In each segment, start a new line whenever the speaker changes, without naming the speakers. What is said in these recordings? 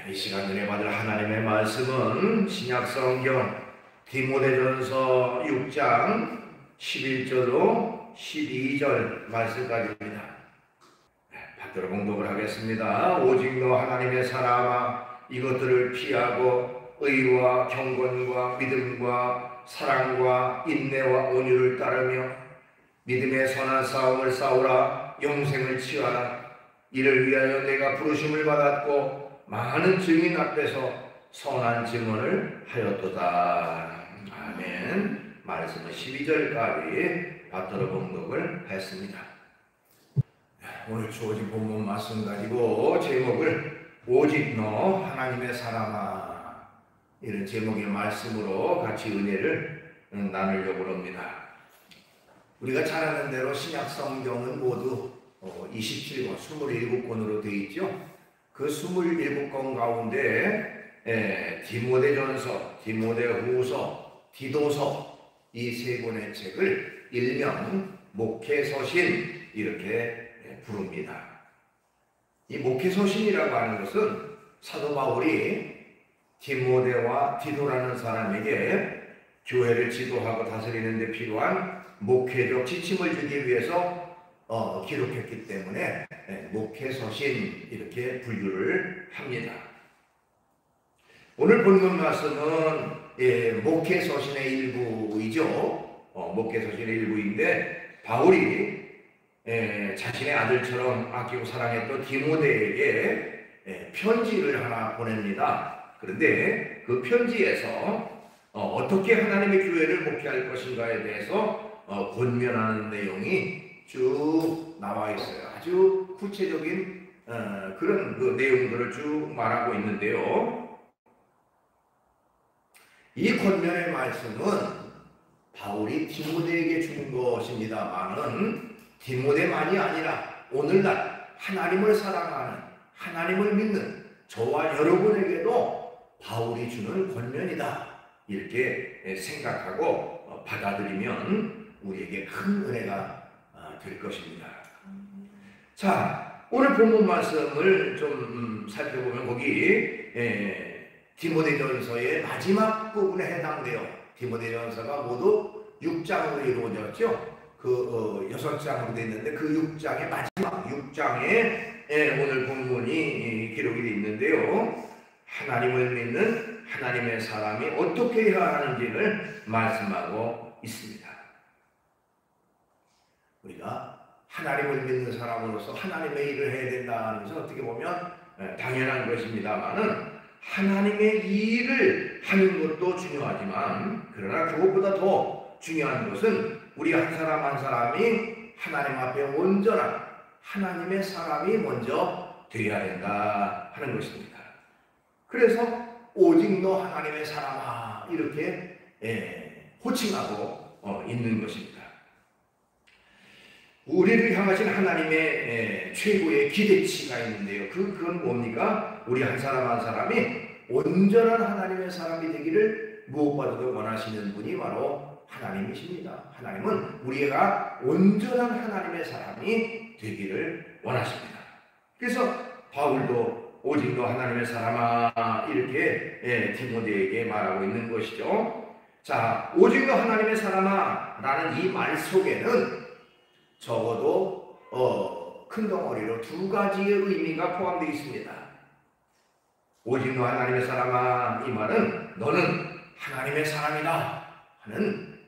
이 시간 은혜 받을 하나님의 말씀은 신약성경 디모데전서 6장 11절로 12절 말씀까지입니다. 받들어 공독을 하겠습니다. 오직 너 하나님의 사람아, 이것들을 피하고 의와 경건과 믿음과 사랑과 인내와 온유를 따르며 믿음의 선한 싸움을 싸우라. 영생을 취하라. 이를 위하여 내가 부르심을 받았고 많은 증인 앞에서 선한 증언을 하였도다. 아멘. 말씀은 12절까지 받들어 봉독을 했습니다. 오늘 주어진 본문 말씀 가지고 제목을 오직 너 하나님의 사람아, 이런 제목의 말씀으로 같이 은혜를 나누려고 합니다. 우리가 잘 아는 대로 신약 성경은 모두 27권, 27권으로 되어 있죠. 그 27권 가운데 디모데전서, 디모데후서, 디도서 이 세 권의 책을 일명 목회서신 이렇게 부릅니다. 이 목회서신이라고 하는 것은 사도 바울이 디모데와 디도라는 사람에게 교회를 지도하고 다스리는 데 필요한 목회적 지침을 주기 위해서 기록했기 때문에 목회서신 이렇게 분류를 합니다. 오늘 본문 말씀은 목회서신의 일부이죠. 목회서신의 일부인데 바울이 자신의 아들처럼 아끼고 사랑했던 디모데에게 편지를 하나 보냅니다. 그런데 그 편지에서 어떻게 하나님의 교회를 목회할 것인가에 대해서 권면하는 내용이 쭉 나와 있어요. 아주 구체적인 그런 그 내용들을 쭉 말하고 있는데요. 이 권면의 말씀은 바울이 디모데에게 준 것입니다만은 디모데만이 아니라 오늘날 하나님을 사랑하는, 하나님을 믿는 저와 여러분에게도 바울이 주는 권면이다, 이렇게 생각하고 받아들이면 우리에게 큰 은혜가 될 것입니다. 자, 오늘 본문 말씀을 좀 살펴보면 거기 디모데전서의 마지막 부분에 해당돼요. 디모데전서가 모두 6장으로 이루어졌죠. 그 6장으로 되어 있는데 그 6장의 마지막 6장에 오늘 본문이 기록이 되어 있는데요. 하나님을 믿는 하나님의 사람이 어떻게 해야 하는지를 말씀하고 있습니다. 우리가 하나님을 믿는 사람으로서 하나님의 일을 해야 된다는 것은 어떻게 보면 당연한 것입니다만은 하나님의 일을 하는 것도 중요하지만 그러나 그것보다 더 중요한 것은 우리 한 사람 한 사람이 하나님 앞에 온전한 하나님의 사람이 먼저 되어야 된다 하는 것입니다. 그래서 오직 너 하나님의 사람아, 이렇게 호칭하고 있는 것입니다. 우리를 향하신 하나님의 최고의 기대치가 있는데요. 그건 뭡니까? 우리 한 사람 한 사람이 온전한 하나님의 사람이 되기를 무엇보다도 원하시는 분이 바로 하나님이십니다. 하나님은 우리가 온전한 하나님의 사람이 되기를 원하십니다. 그래서 바울도 오직 너 하나님의 사람아, 이렇게 디모데에게 말하고 있는 것이죠. 자, 오직 너 하나님의 사람아 라는 이 말 속에는 적어도 큰 덩어리로 두 가지의 의미가 포함되어 있습니다. 오직 너 하나님의 사람아, 이 말은 너는 하나님의 사람이다 하는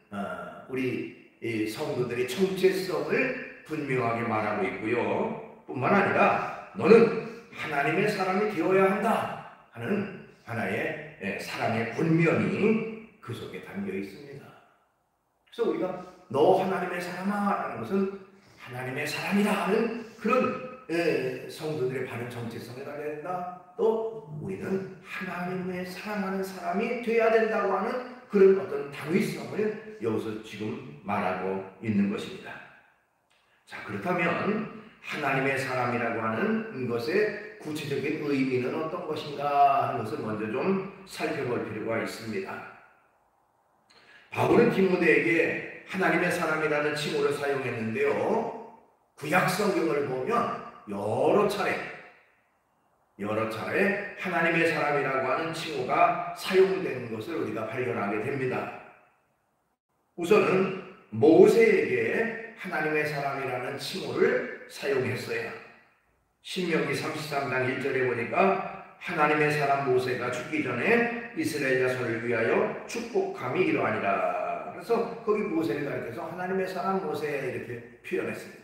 우리 성도들의 정체성을 분명하게 말하고 있고요. 뿐만 아니라 너는 하나님의 사람이 되어야 한다 하는 하나의 사랑의 권면이 그 속에 담겨 있습니다. 그래서 우리가 너 하나님의 사람아 라는 것은 하나님의 사람이다 하는 그런 성도들의 바른 정체성을 가져야 된다. 또 우리는 하나님의 사랑하는 사람이 되어야 된다고 하는 그런 어떤 당위성을 여기서 지금 말하고 있는 것입니다. 자, 그렇다면 하나님의 사람이라고 하는 것의 구체적인 의미는 어떤 것인가 하는 것을 먼저 좀 살펴볼 필요가 있습니다. 바울은 디모데에게 하나님의 사람이라는 칭호를 사용했는데요. 구약 성경을 보면 여러 차례 여러 차례 하나님의 사람이라고 하는 칭호가 사용된 것을 우리가 발견하게 됩니다. 우선은 모세에게 하나님의 사람이라는 칭호를 사용했어요. 신명기 33장 1절에 보니까 하나님의 사람 모세가 죽기 전에 이스라엘 자손을 위하여 축복함이 이러하니라. 그래서 거기 모세를 가리켜서 하나님의 사람 모세 이렇게 표현했습니다.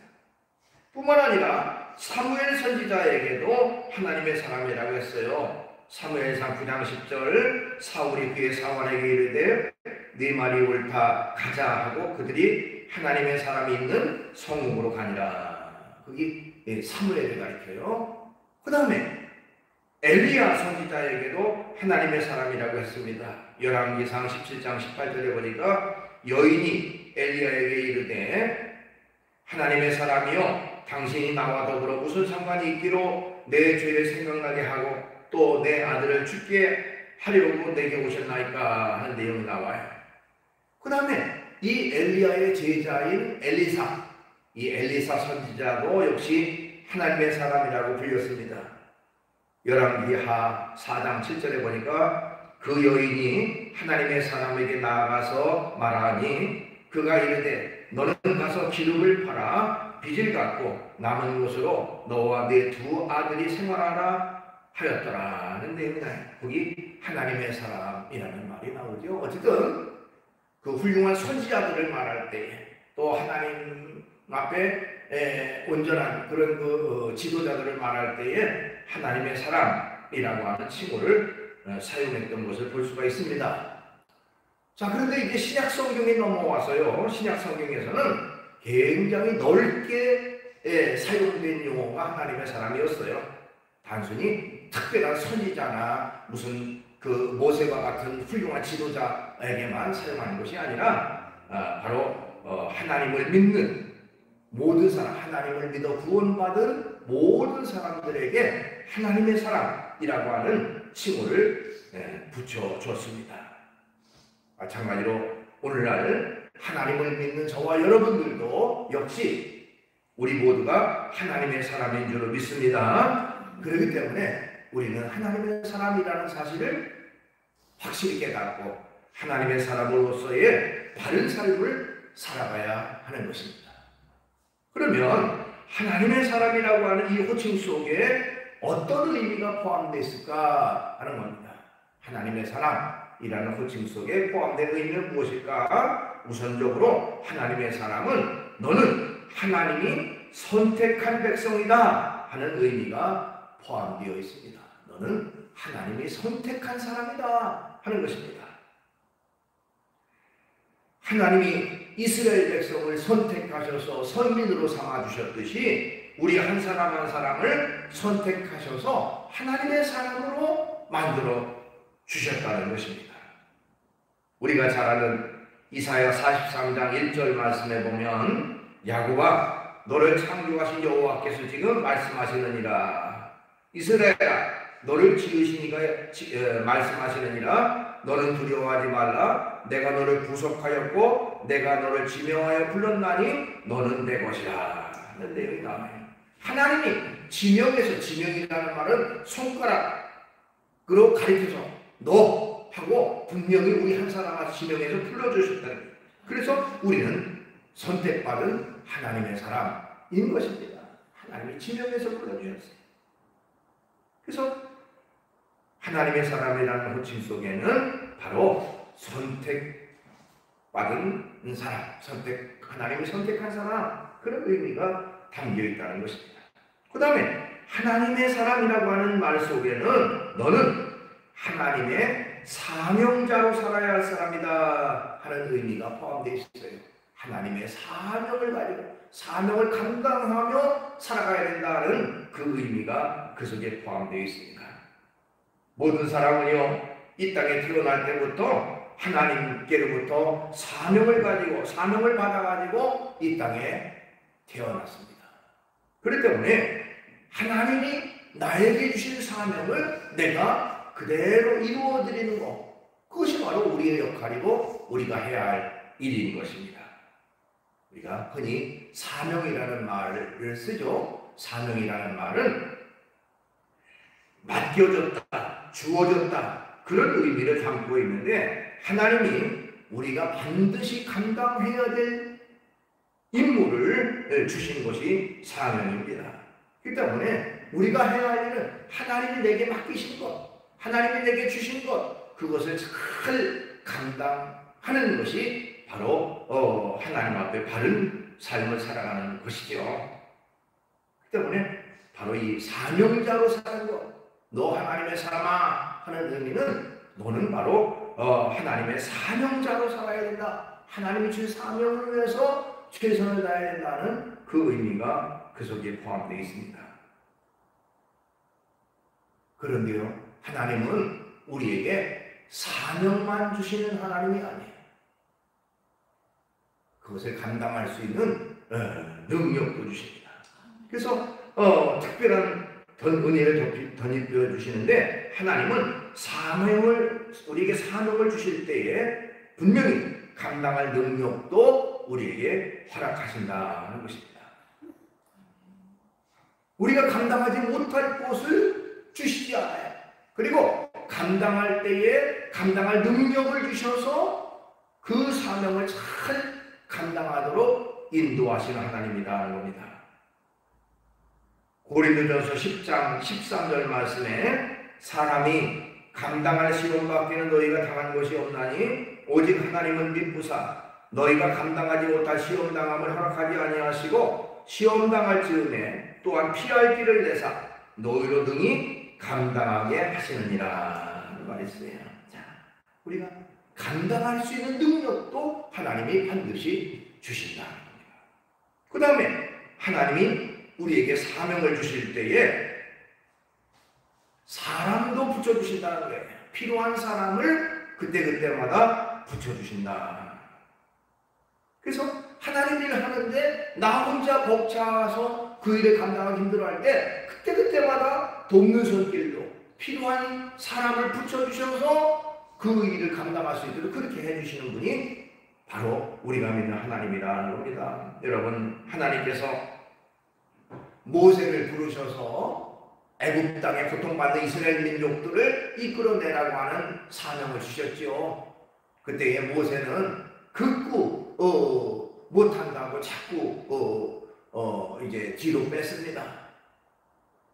뿐만 아니라 사무엘 선지자에게도 하나님의 사람이라고 했어요. 사무엘상 9장 10절 사울이 그의 사원에게 이르되 네 말이 옳다 가자 하고 그들이 하나님의 사람이 있는 성읍으로 가니라. 거기 사무엘을 가리켜요. 그 다음에 엘리야 선지자에게도 하나님의 사람이라고 했습니다. 열왕기상 17장 18절에 보니까 여인이 엘리야에게 이르되 하나님의 사람이여 당신이 나와 더불어 무슨 상관이 있기로 내 죄를 생각나게 하고 또 내 아들을 죽게 하려고 내게 오셨나이까 하는 내용이 나와요. 그 다음에 이 엘리야의 제자인 엘리사, 이 엘리사 선지자도 역시 하나님의 사람이라고 불렸습니다. 열왕기하 4장 7절에 보니까 그 여인이 하나님의 사람에게 나아가서 말하니 그가 이르되 너는 가서 기름을 팔아 빚을 갚고 남은 것으로 너와 네 두 아들이 생활하라 하였더라 하는 내용이 나요. 거기 하나님의 사람이라는 말이 나오죠. 어쨌든 그 훌륭한 선지자들을 말할 때에 또 하나님 앞에 온전한 그런 그 지도자들을 말할 때에 하나님의 사람이라고 하는 칭호를 사용했던 것을 볼 수가 있습니다. 자, 그런데 이제 신약 성경에 넘어와서요. 신약 성경에서는 굉장히 넓게 사용된 용어가 하나님의 사람이었어요. 단순히 특별한 선지자나 무슨 그 모세와 같은 훌륭한 지도자에게만 사용하는 것이 아니라 바로 하나님을 믿는 모든 사람, 하나님을 믿어 구원받은 모든 사람들에게 하나님의 사람이라고 하는 칭호를 붙여줬습니다. 마찬가지로 오늘날 하나님을 믿는 저와 여러분들도 역시 우리 모두가 하나님의 사람인 줄 믿습니다. 그렇기 때문에 우리는 하나님의 사람이라는 사실을 확실히 깨닫고 하나님의 사람으로서의 바른 삶을 살아가야 하는 것입니다. 그러면 하나님의 사람이라고 하는 이 호칭 속에 어떤 의미가 포함되어 있을까 하는 겁니다. 하나님의 사람이라는 호칭 속에 포함된 의미는 무엇일까? 우선적으로 하나님의 사람은 너는 하나님이 선택한 백성이다 하는 의미가 포함되어 있습니다. 너는 하나님이 선택한 사람이다 하는 것입니다. 하나님이 이스라엘 백성을 선택하셔서 선민으로 삼아주셨듯이 우리 한 사람 한 사람을 선택하셔서 하나님의 사람으로 만들어 주셨다는 것입니다. 우리가 잘 아는 이사야 43장 1절 말씀에 보면 야곱아 너를 창조하신 여호와께서 지금 말씀하시느니라. 이스라엘아 너를 지으신 이가 말씀하시느니라. 너는 두려워하지 말라. 내가 너를 구속하였고 내가 너를 지명하여 불렀나니 너는 내 것이라 하는 내용이 나와요. 하나님이 지명해서, 지명이라는 말은 손가락으로 가리켜서 너 하고 분명히 우리 한 사람을 지명해서 불러주셨다는 거예요. 그래서 우리는 선택받은 하나님의 사람인 것입니다. 하나님이 지명해서 불러주셨어요. 그래서 하나님의 사람이라는 호칭 속에는 바로 선택받은 사람, 하나님이 선택한 사람, 그런 의미가 담겨 있다는 것입니다. 그 다음에 하나님의 사람이라고 하는 말 속에는 너는 하나님의 사명자로 살아야 할 사람이다 하는 의미가 포함되어 있어요. 하나님의 사명을 가지고 사명을 감당하며 살아가야 된다는 그 의미가 그 속에 포함되어 있습니다. 모든 사람은요, 이 땅에 태어날 때부터 하나님께로부터 사명을 가지고 사명을 받아가지고 이 땅에 태어났습니다. 그렇기 때문에 하나님이 나에게 주신 사명을 내가 그대로 이루어드리는 것, 그것이 바로 우리의 역할이고 우리가 해야 할 일인 것입니다. 우리가 흔히 사명이라는 말을 쓰죠. 사명이라는 말은 맡겨졌다, 주어졌다 그런 의미를 담고 있는데 하나님이 우리가 반드시 감당해야 될 임무를 주신 것이 사명입니다. 그렇기 때문에 우리가 해야 할 일은 하나님이 내게 맡기신 것, 하나님이 내게 주신 것 그것을 잘 감당하는 것이 바로 하나님 앞에 바른 삶을 살아가는 것이죠. 그렇기 때문에 바로 이 사명자로 사는 것, 너 하나님의 사람아 하는 의미는 너는 바로 하나님의 사명자로 살아야 된다. 하나님이 준 사명을 위해서 최선을 다해야 된다는 그 의미가 그 속에 포함되어 있습니다. 그런데요, 하나님은 우리에게 사명만 주시는 하나님이 아니에요. 그것을 감당할 수 있는 능력도 주십니다. 그래서 특별한 은혜를 덧입혀 주시는데 하나님은 우리에게 사명을 주실 때에 분명히 감당할 능력도 우리에게 허락하신다는 것입니다. 우리가 감당하지 못할 것을 주시지 않아요. 그리고 감당할 때에 감당할 능력을 주셔서 그 사명을 잘 감당하도록 인도하시는 하나님이라는 겁니다. 고린도전서 10장 13절 말씀에 사람이 감당할 시험밖에는 너희가 당한 것이 없나니 오직 하나님은 믿부사 너희가 감당하지 못할 시험당함을 허락하지 아니하시고 시험당할 즈음에 또한 피할 길을 내사 너희로 등이 감당하게 하시느니라 하는 말이 있어요. 자, 우리가 감당할 수 있는 능력도 하나님이 반드시 주신다는 겁니다. 그 다음에 하나님이 우리에게 사명을 주실 때에 사람도 붙여주신다는 거예요. 필요한 사람을 그때그때마다 붙여주신다. 그래서 하나님 일을 하는데 나 혼자 벅차서 그 일을 감당하기 힘들어할 때 그때그때마다 돕는 손길로 필요한 사람을 붙여주셔서 그 일을 감당할 수 있도록 그렇게 해주시는 분이 바로 우리가 믿는 하나님이라는 겁니다. 여러분, 하나님께서 모세를 부르셔서 애굽 땅에 고통받는 이스라엘 민족들을 이끌어내라고 하는 사명을 주셨죠. 그때에 모세는 극구 못한다고 자꾸 이제 뒤로 뺐습니다.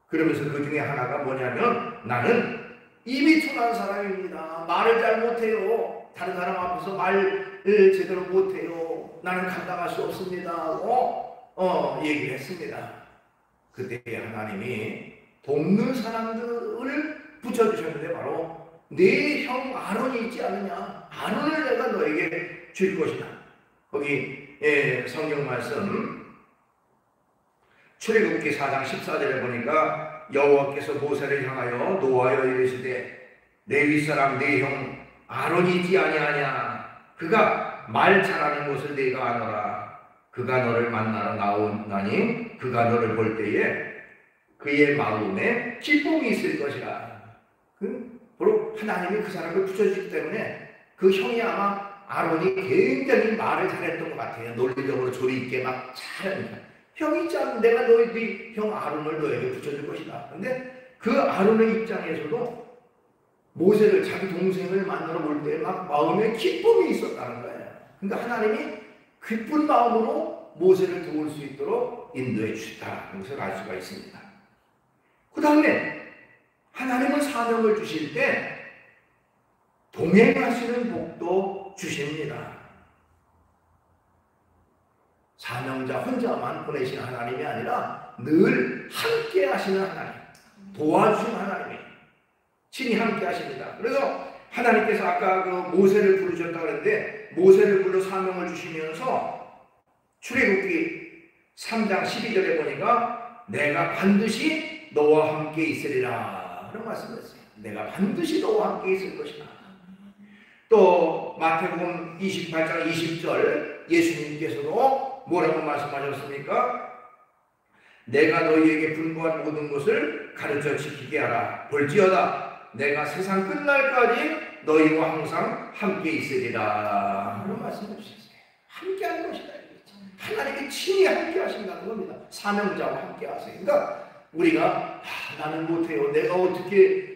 그러면서 그 중에 하나가 뭐냐면 나는 입이 둔한 사람입니다. 말을 잘 못해요. 다른 사람 앞에서 말을 제대로 못해요. 나는 감당할 수 없습니다 하고 얘기를 했습니다. 그때 하나님이 돕는 사람들을 붙여주셨는데 바로 네 형 아론이 있지 않느냐. 아론을 내가 너에게 줄 것이다. 거기 성경 말씀 출애굽기 4장 14절에 보니까 여호와께서 모세를 향하여 노하여 이르시되 레위 사람 네 형 아론이 있지 아니하냐. 그가 말 잘하는 것을 네가 아노라. 그가 너를 만나러 나오나니 그가 너를 볼 때에 그의 마음에 기쁨이 있을 것이라. 바로 하나님이 그 사람을 붙여주기 때문에 그 형이 아마 아론이 굉장히 말을 잘했던 것 같아요. 논리적으로 조리 있게 막 잘하니까. 형이 있잖아. 내가 너희 형 아론을 너에게 붙여줄 것이다. 근데 그 아론의 입장에서도 모세를 자기 동생을 만나러 볼 때 막 마음에 기쁨이 있었다는 거예요. 그러니까 하나님이 기쁜 마음으로 모세를 도울 수 있도록 인도해 주셨다는 것을 알 수가 있습니다. 그 다음에 하나님은 사명을 주실 때 동행하시는 복도 주십니다. 사명자 혼자만 보내신 하나님이 아니라 늘 함께 하시는 하나님, 도와주신 하나님이 친히 함께 하십니다. 그래서 하나님께서 아까 그 모세를 부르셨다고 했는데 모세를 불러 사명을 주시면서 출애굽기 3장 12절에 보니까 내가 반드시 너와 함께 있으리라 그런 말씀을 했어요. 내가 반드시 너와 함께 있을 것이다. 또 마태복음 28장 20절 예수님께서도 뭐라고 말씀하셨습니까? 내가 너희에게 분부한 모든 것을 가르쳐 지키게 하라. 볼지어다 내가 세상 끝날까지 너희와 항상 함께 있으리라 그런 말씀을 주셨어요. 함께 하는 것이다. 하나님이 친히 함께 하신다는 겁니다. 사명자와 함께 하세요. 그러니까 우리가 나는 못해요, 내가 어떻게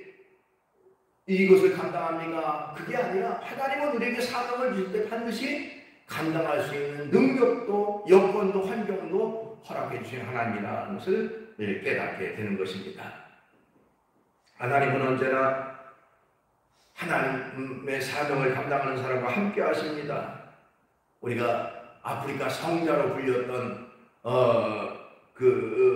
이것을 감당합니까? 그게 아니라 하나님은 우리에게 사명을 주실 때 반드시 감당할 수 있는 능력도 여건도 환경도 허락해 주신 하나님이라는 것을 깨닫게 되는 것입니다. 하나님은 언제나 하나님의 사명을 감당하는 사람과 함께 하십니다. 우리가 아프리카 성자로 불렸던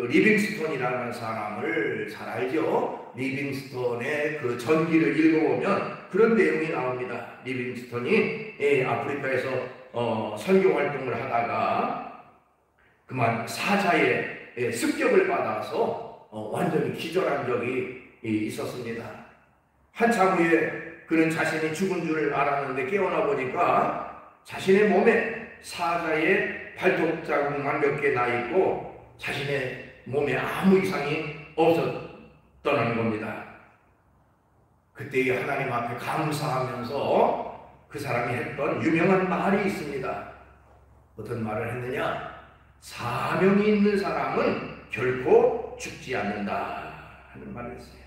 리빙스톤이라는 사람을 잘 알죠? 리빙스톤의 그 전기를 읽어보면 그런 내용이 나옵니다. 리빙스톤이 아프리카에서 선교 활동을 하다가 그만 사자의 습격을 받아서 완전히 기절한 적이 있었습니다. 한참 후에 그는 자신이 죽은 줄 알았는데 깨어나 보니까 자신의 몸에 사자의 발톱 자국만 몇 개 나 있고 자신의 몸에 아무 이상이 없었다는 겁니다. 그때 하나님 앞에 감사하면서 그 사람이 했던 유명한 말이 있습니다. 어떤 말을 했느냐? 사명이 있는 사람은 결코 죽지 않는다 하는 말을 했어요.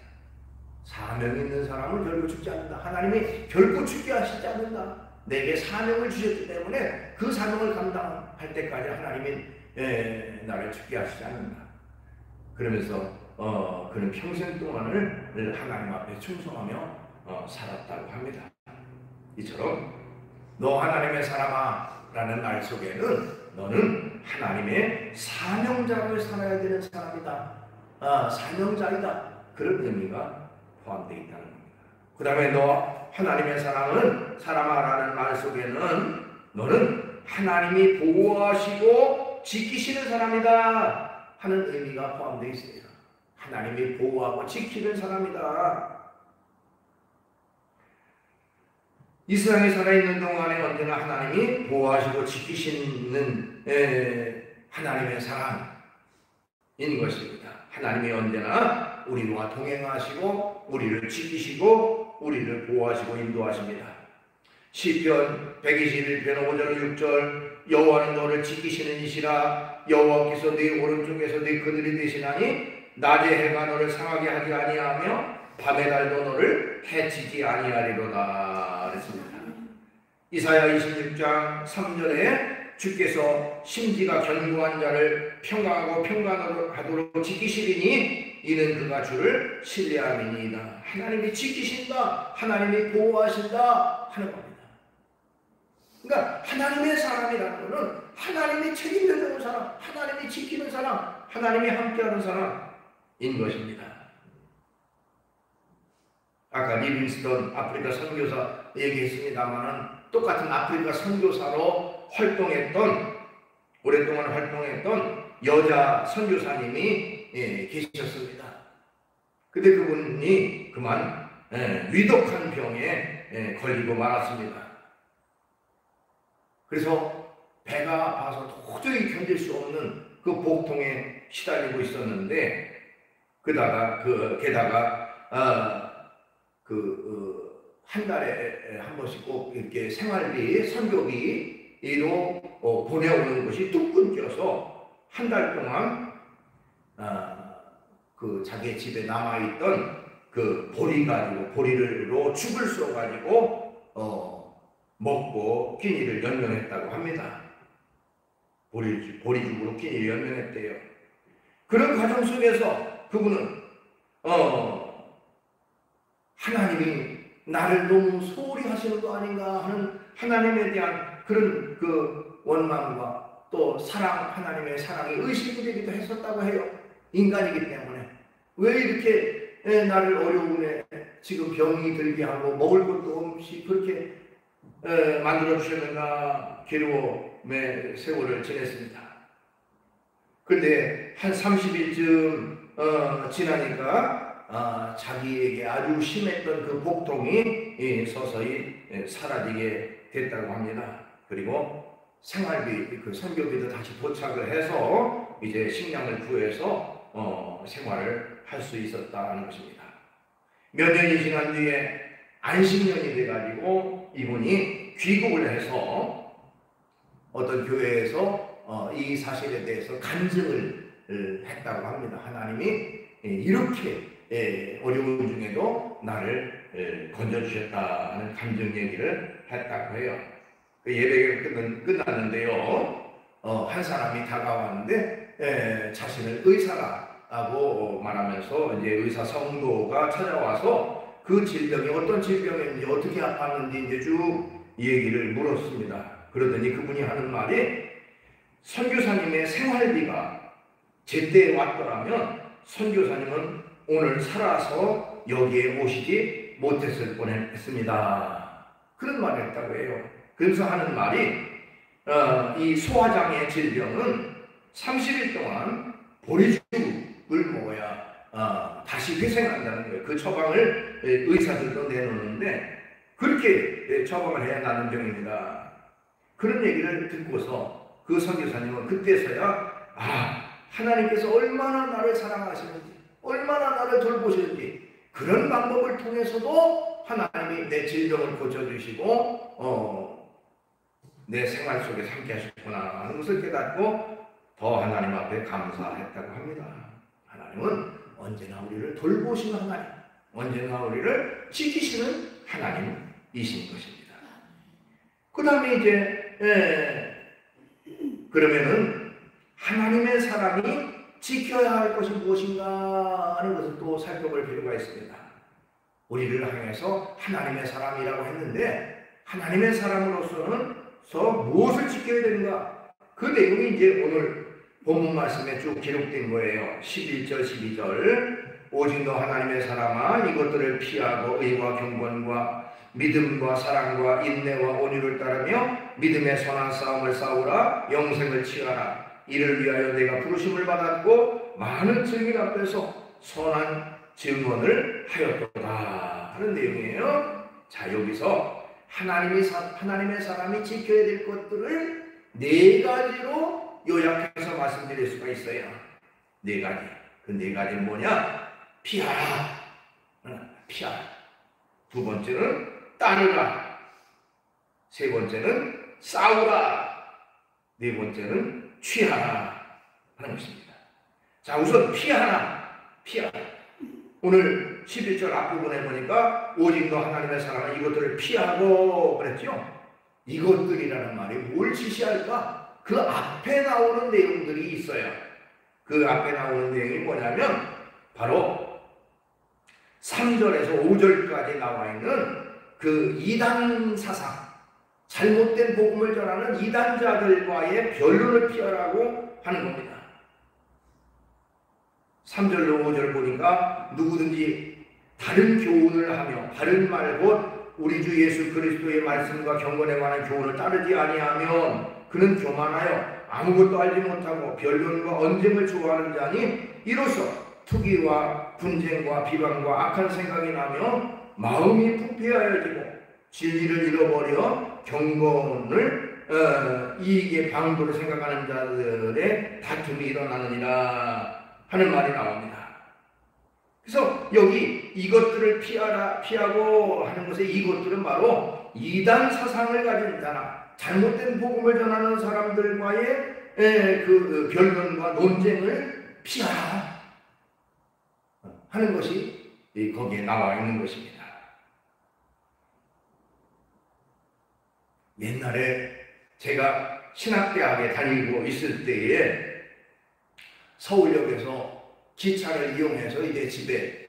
사명이 있는 사람은 결코 죽지 않는다. 하나님이 결코 죽게 하시지 않는다. 내게 사명을 주셨기 때문에 그 사명을 감당할 때까지 하나님이 나를 죽게 하시지 않는다. 그러면서 그는 평생 동안을 하나님 앞에 충성하며 살았다고 합니다. 이처럼 너 하나님의 사람아 라는 말 속에는 너는 하나님의 사명자로 살아야 되는 사람이다. 사명자이다. 그런 의미가 포함되어 있다는 겁니다. 그 다음에 너 하나님의 사람아 라는 말 속에는 너는 하나님이 보호하시고 지키시는 사람이다 하는 의미가 포함되어 있어요. 하나님이 보호하고 지키는 사람이다. 이 세상에 살아있는 동안에 언제나 하나님이 보호하시고 지키시는 하나님의 사람인 것입니다. 하나님이 언제나 우리와 동행하시고 우리를 지키시고 우리를 보호하시고 인도하십니다. 시편 121편 5절 6절 여호와는 너를 지키시는 이시라. 여호와께서 네 오른쪽에서 네 그늘이 되시나니 낮에 해가 너를 상하게 하지 아니하며 밤의 달도 너를 해치지 아니하리로다 그랬습니다. 이사야 26장 3절에 주께서 심지가 견고한 자를 평강하고 평강하도록 지키시리니 이는 그가 주를 신뢰함이니이다. 하나님이 지키신다, 하나님이 보호하신다 하는 겁니다. 그러니까 하나님의 사람이라는 것은 하나님이 책임져주는 사람, 하나님이 지키는 사람, 하나님이 함께하는 사람인 것입니다. 아까 리빙스턴 아프리카 선교사 얘기했습니다만은 똑같은 아프리카 선교사로 오랫동안 활동했던 여자 선교사님이 계셨습니다. 근데 그분이 그만 위독한 병에 걸리고 말았습니다. 그래서 배가 아파서 도저히 견딜 수 없는 그 복통에 시달리고 있었는데 게다가 한 달에 한 번씩 꼭 이렇게 생활비, 선교비로 보내오는 것이 뚝 끊겨서 한 달 동안 그 자기 집에 남아있던 그 보리로 죽을 쏘가지고 먹고 끼니를 연명했다고 합니다. 보리죽으로 끼니를 연명했대요. 그런 과정 속에서 그분은 하나님이 나를 너무 소홀히 하시는 거 아닌가 하는 하나님에 대한 그런 그 원망과 또 하나님의 사랑이 의심되기도 했었다고 해요. 인간이기 때문에 왜 이렇게 나를 어려움에 지금 병이 들게 하고 먹을 것도 없이 그렇게 만들어 주셨는가 괴로움의 세월을 지냈습니다. 그런데 한 30일쯤 지나니까 자기에게 아주 심했던 그 복통이 서서히 사라지게 됐다고 합니다. 그리고 생활비, 그 선교비도 다시 도착을 해서 이제 식량을 구해서 생활을 할 수 있었다는 것입니다. 몇 년이 지난 뒤에 안식년이 돼가지고 이분이 귀국을 해서 어떤 교회에서 이 사실에 대해서 간증을 했다고 합니다. 하나님이 이렇게 어려운 중에도 나를 건져주셨다 하는 감정 얘기를 했다고 해요. 그 예배가 끝났는데요. 한 사람이 다가왔는데 자신을 의사라고 말하면서 이제 의사 성도가 찾아와서 그 질병이 어떤 질병인지 어떻게 아팠는지 이제 쭉 얘기를 물었습니다. 그러더니 그분이 하는 말이 선교사님의 생활비가 제때 왔더라면 선교사님은 오늘 살아서 여기에 오시지 못했을 뻔했습니다. 그런 말을 했다고 해요. 그래서 하는 말이 이 소화장애 질병은 30일 동안 보리죽을 먹어야 다시 회생한다는 거예요. 그 처방을 의사들도 내놓는데 그렇게 처방을 해야 나는 병입니다. 그런 얘기를 듣고서 그 선교사님은 그때서야 하나님께서 얼마나 나를 사랑하시는지 얼마나 나를 돌보시는지 그런 방법을 통해서도 하나님이 내 질병을 고쳐주시고 내 생활 속에 함께 하셨구나 하는 것을 깨닫고 더 하나님 앞에 감사했다고 합니다. 하나님은 언제나 우리를 돌보시는 하나님, 언제나 우리를 지키시는 하나님이신 것입니다. 그 다음에 이제 그러면은 하나님의 사람이 지켜야 할 것이 무엇인가 하는 것을 또 살펴볼 필요가 있습니다. 우리를 향해서 하나님의 사람이라고 했는데 하나님의 사람으로서는 무엇을 지켜야 되는가? 그 내용이 이제 오늘 본문 말씀에 쭉 기록된 거예요. 11절 12절 오직 너 하나님의 사람아 이것들을 피하고 의와 경건과 믿음과 사랑과 인내와 온유를 따르며 믿음의 선한 싸움을 싸우라. 영생을 취하라. 이를 위하여 내가 부르심을 받았고 많은 증인 앞에서 선한 증언을 하였도다 하는 내용이에요. 자, 여기서 하나님의 사람이 지켜야 될 것들을 네 가지로 요약해서 말씀드릴 수가 있어요. 네 가지. 그 네 가지는 뭐냐? 피하라. 피하라. 두 번째는 따르라. 세 번째는 싸우라. 네 번째는 취하라 하는 것입니다. 자, 우선 피하라. 오늘 11절 앞부분에 보니까 오직 너 하나님의 사랑은 이것들을 피하고 그랬죠. 이것들이라는 말이 뭘 지시할까? 그 앞에 나오는 내용들이 있어요. 그 앞에 나오는 내용이 뭐냐면 바로 3절에서 5절까지 나와 있는 그 이단 사상, 잘못된 복음을 전하는 이단자들과의 변론을 피하라고 하는 겁니다. 3절로 5절 보니까 누구든지 다른 교훈을 하며 바른 말 곧 우리 주 예수 그리스도의 말씀과 경건에 관한 교훈을 따르지 아니하면 그는 교만하여 아무것도 알지 못하고 변론과 언쟁을 좋아하는 자니 이로써 투기와 분쟁과 비방과 악한 생각이 나며 마음이 부패하여지고 진리를 잃어버려 경건을 이익의 방도로 생각하는 자들의 다툼이 일어나느니라 하는 말이 나옵니다. 그래서 여기 이것들을 피하고 하는 것에 이것들은 바로 이단 사상을 가진 자나 잘못된 복음을 전하는 사람들과의 그 변론과 논쟁을 피하라 하는 것이 거기에 나와 있는 것입니다. 옛날에 제가 신학대학에 다니고 있을 때에 서울역에서 기차를 이용해서 이제 집에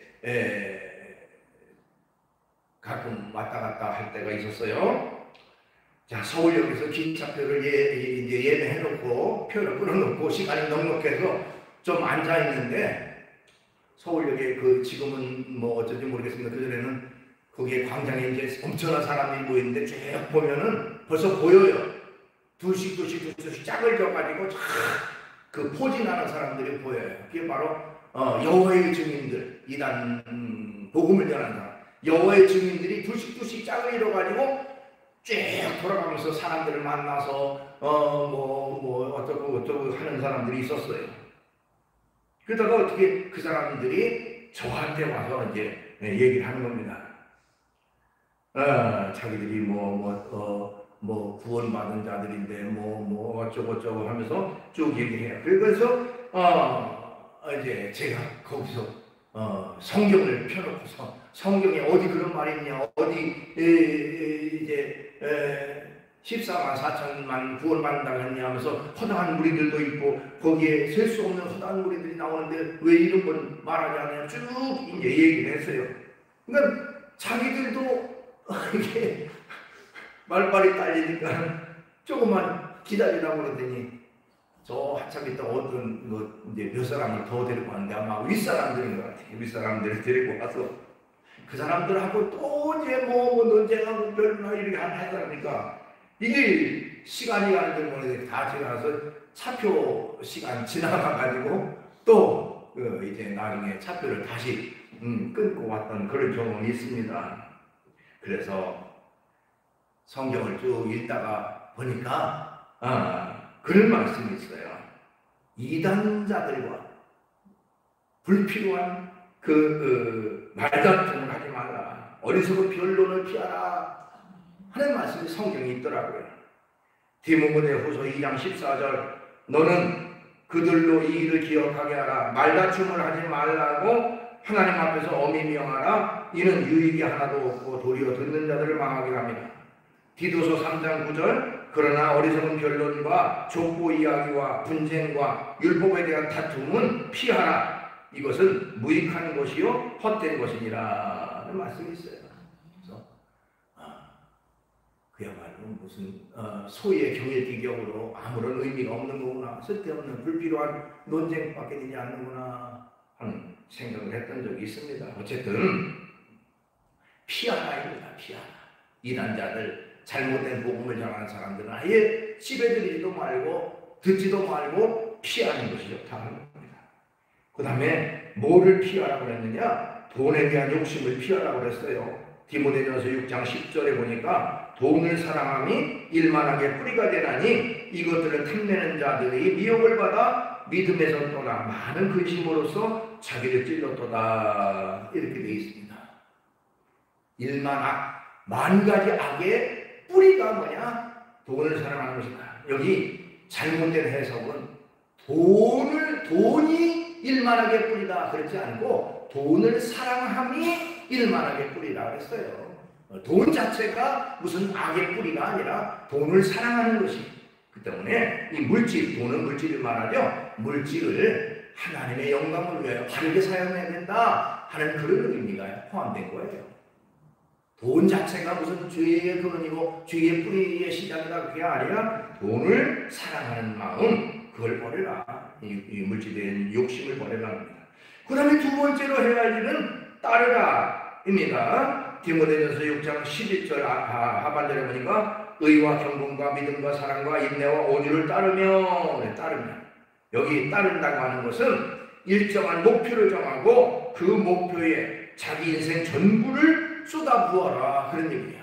가끔 왔다 갔다 할 때가 있었어요. 자, 서울역에서 기차표를 이제 예매해놓고 표를 끊어놓고 시간이 넉넉해서 좀 앉아 있는데 서울역에 그 지금은 뭐 어쩐지 모르겠습니다. 그전에는 거기에 광장에 이제 엄청난 사람이 모이는데 쭉 보면은 벌써 보여요. 둘씩 짝을 져가지고 그 포진하는 사람들이 보여요. 그게 바로 여호와의 증인들, 이단 복음을 전하는 사람, 여호와의 증인들이 둘씩 짝을 이뤄가지고 쭉 돌아가면서 사람들을 만나서 어쩌고 하는 사람들이 있었어요. 그러다가 어떻게 그 사람들이 저한테 와서 이제 얘기를 하는 겁니다. 자기들이 구원받은 자들인데 어쩌고 하면서 쭉 얘기해요. 그래서 이제 제가 거기서 성경을 펴놓고서 성경에 어디 그런 말이 있냐, 어디 이제 14만 4천만 구원받는다고 하면서 허다한 무리들도 있고 거기에 셀 수 없는 허다한 무리들이 나오는데 왜 이런 건 말하지 않냐 쭉 이제 얘기를 했어요. 그러니까 자기들도 이게 말빨이 딸리니까 조금만 기다리라고 그러더니 저 한참 있다 어떤 이제 몇 사람을 더 데리고 왔는데 아마 윗사람들인 것 같아요. 윗사람들을 데리고 와서 그 사람들하고 또 이제 뭐 논쟁하고 별나 이렇게 하다니까 이게 시간이 가는 줄 모르는데 다 지나서 차표 시간 지나가가지고 또 이제 나중에 차표를 다시 끊고 왔던 그런 경험이 있습니다. 그래서 성경을 쭉 읽다가 보니까 그런 말씀이 있어요. 이단자들과 불필요한 말다툼을 하지 말라. 어리석은 변론을 피하라. 하는 말씀이 성경에 있더라고요. 디모데후서 2장 14절 너는 그들로 이 일을 기억하게 하라. 말다툼을 하지 말라고 하나님 앞에서 엄히 명하라. 이는 유익이 하나도 없고 도리어 듣는 자들을 망하게 합니다. 디도서 3장 9절 그러나 어리석은 변론과 족보 이야기와 분쟁과 율법에 대한 다툼은 피하라. 이것은 무익한 것이요 헛된 것이니라 하는 말씀이 있어요. 그래서 그야말로 무슨 소위의 경일기경으로 아무런 의미가 없는 거구나, 쓸데없는 불필요한 논쟁밖에 되지 않는구나 하는 생각을 했던 적이 있습니다. 어쨌든 피하라입니다. 피하라. 이단자들, 잘못된 복음을 전하는 사람들은 아예 씹어들이지도 말고 듣지도 말고 피하는 것이 좋다는 겁니다. 그 다음에 뭐를 피하라고 그랬느냐? 돈에 대한 욕심을 피하라고 그랬어요. 디모데전서 6장 10절에 보니까 돈을 사랑함이 일만하게 뿌리가 되나니 이것들을 탐내는 자들이 미혹을 받아 믿음에서 떠나 많은 근심으로써 자기를 찔렀도다. 이렇게 되어 있습니다. 일만악, 만 가지 악의 뿌리가 뭐냐? 돈을 사랑하는 것이다. 여기 잘못된 해석은 돈이 일만하게 뿌리다 그렇지 않고 돈을 사랑함이 일만하게 뿌리다 그랬어요. 돈 자체가 무슨 악의 뿌리가 아니라 돈을 사랑하는 것이. 그 때문에 이 물질, 돈은 물질을 말하죠. 물질을 하나님의 영광을 위하여 바르게 사용해야 된다 하는 그런 의미가 포함된 거예요. 돈 자체가 무슨 죄의 근원이고 죄의 뿌리의 시작이다 그게 아니라 돈을 사랑하는 마음, 그걸 버려라. 이 물질에 욕심을 버려라 합니다. 그 다음에 두 번째로 해야 할 일은 따르라 입니다. 디모데전서 6장 11절 하반절에 보니까 의와 경건과 믿음과 사랑과 인내와 온유를 따르며 여기 따른다고 하는 것은 일정한 목표를 정하고 그 목표에 자기 인생 전부를 쏟아부어라 그런 얘기야.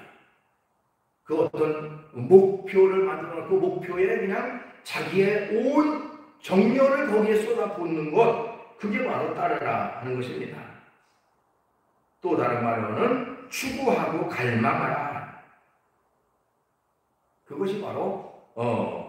그 어떤 목표를 만들어 놓고 목표에 그냥 자기의 온 정열을 거기에 쏟아붓는 것, 그게 바로 따르라 하는 것입니다. 또 다른 말로는 추구하고 갈망하라. 그것이 바로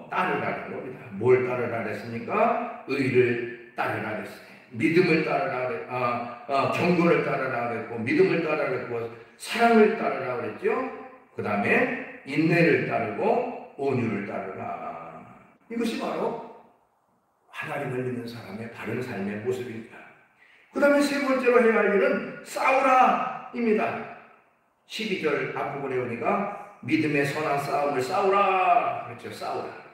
따르라는 겁니다. 뭘 따르라 그랬습니까? 의를 따르라 그랬어요. 믿음을 따르라, 경건을 따르라 그랬고, 믿음을 따르라 그랬고, 사랑을 따르라 그랬죠. 그 다음에 인내를 따르고 온유를 따르라. 이것이 바로 하나님을 믿는 사람의 바른 삶의 모습입니다. 그 다음에 세 번째로 해야 할 일은 싸우라 입니다. 12절 앞부분에 오니까 믿음의 선한 싸움을 싸우라 그렇죠. 싸우라.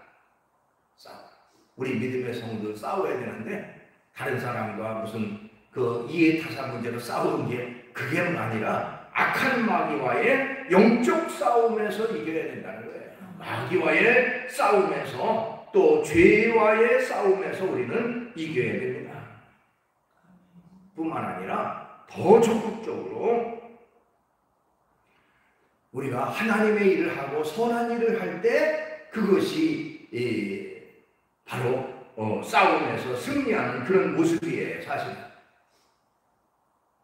우리 믿음의 성도 싸워야 되는데 다른 사람과 무슨 그 이해타사 문제로 싸우는 게 그게 아니라 악한 마귀와의 영적 싸움에서 이겨야 된다는 거예요. 마귀와의 싸움에서 또 죄와의 싸움에서 우리는 이겨야 됩니다. 뿐만 아니라 더 적극적으로 우리가 하나님의 일을 하고 선한 일을 할 때 그것이 바로 싸움에서 승리하는 그런 모습이에요. 사실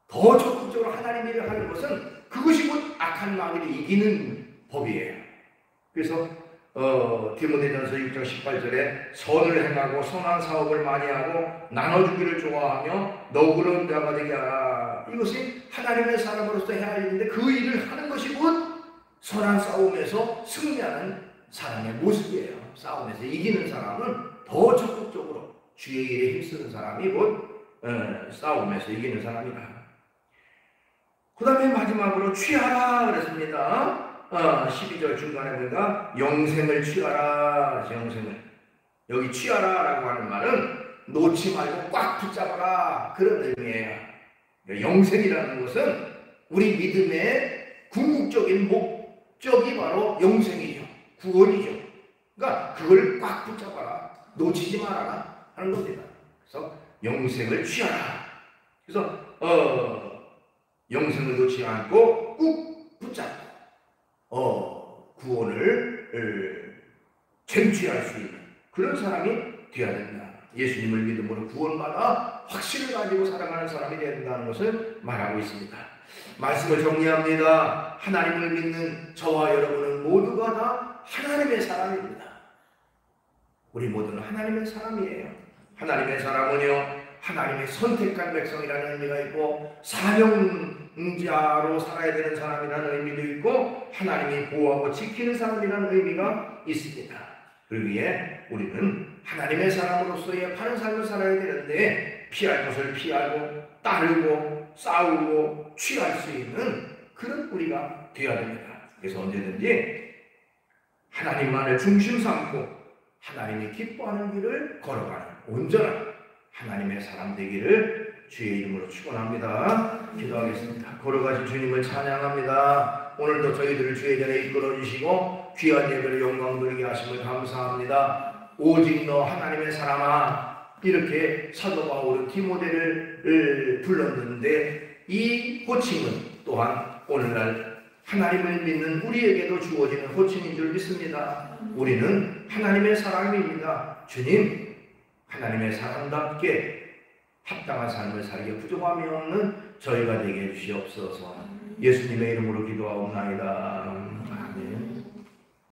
더 적극적으로 하나님의 일을 하는 것은 그것이 곧 악한 마귀를 이기는 법이에요. 그래서 디모데전서 6장 18절에 선을 행하고 선한 사업을 많이 하고 나눠주기를 좋아하며 너그러운 자가 되게 하라. 이것이 하나님의 사람으로서 해야 할 일인데 그 일을 하는 것이 곧 선한 싸움에서 승리하는 사람의 모습이에요. 싸움에서 이기는 사람은 더 적극적으로 주의 일에 힘쓰는 사람이 곧 싸움에서 이기는 사람이다. 그 다음에 마지막으로 취하라 그랬습니다. 12절 중간에 보니까 영생을 취하라. 영생을. 여기 취하라 라고 하는 말은 놓지 말고 꽉 붙잡아라 그런 의미예요. 영생이라는 것은 우리 믿음의 궁극적인 목적이 바로 영생이죠. 구원이죠. 그러니까 그걸 꽉 붙잡아라. 놓치지 말아라 하는 겁니다. 그래서 영생을 취하라. 그래서 영생을 놓지 않고 꾹 붙잡고 구원을 쟁취할 수 있는 그런 사람이 되어야 된다. 예수님을 믿음으로 구원받아 확신을 가지고 살아가는 사람이 되어야 된다는 것을 말하고 있습니다. 말씀을 정리합니다. 하나님을 믿는 저와 여러분은 모두가 다 하나님의 사람입니다. 우리 모두는 하나님의 사람이에요. 하나님의 사람은요, 하나님의 선택한 백성이라는 의미가 있고 사명자로 살아야 되는 사람이라는 의미도 있고 하나님이 보호하고 지키는 사람이라는 의미가 있습니다. 그러기에 우리는 하나님의 사람으로서의 바른 삶을 살아야 되는데 피할 것을 피하고 따르고 싸우고 취할 수 있는 그런 우리가 되어야 됩니다. 그래서 언제든지 하나님만을 중심 삼고 하나님이 기뻐하는 길을 걸어가는 온전한 하나님의 사람 되기를 주의 이름으로 축원합니다. 기도하겠습니다. 걸어가신 주님을 찬양합니다. 오늘도 저희들을 주의 전에 이끌어 주시고 귀한 예배를 영광 돌리게 하심을 감사합니다. 오직 너 하나님의 사람아, 이렇게 사도 바울은 디모데를 불렀는데 이 호칭은 또한 오늘날 하나님을 믿는 우리에게도 주어지는 호칭인 줄 믿습니다. 우리는 하나님의 사람입니다. 주님, 하나님의 사람답게 합당한 삶을 살게 부족함이 없는 저희가 되게 해주시옵소서. 예수님의 이름으로 기도하옵나이다. 아멘.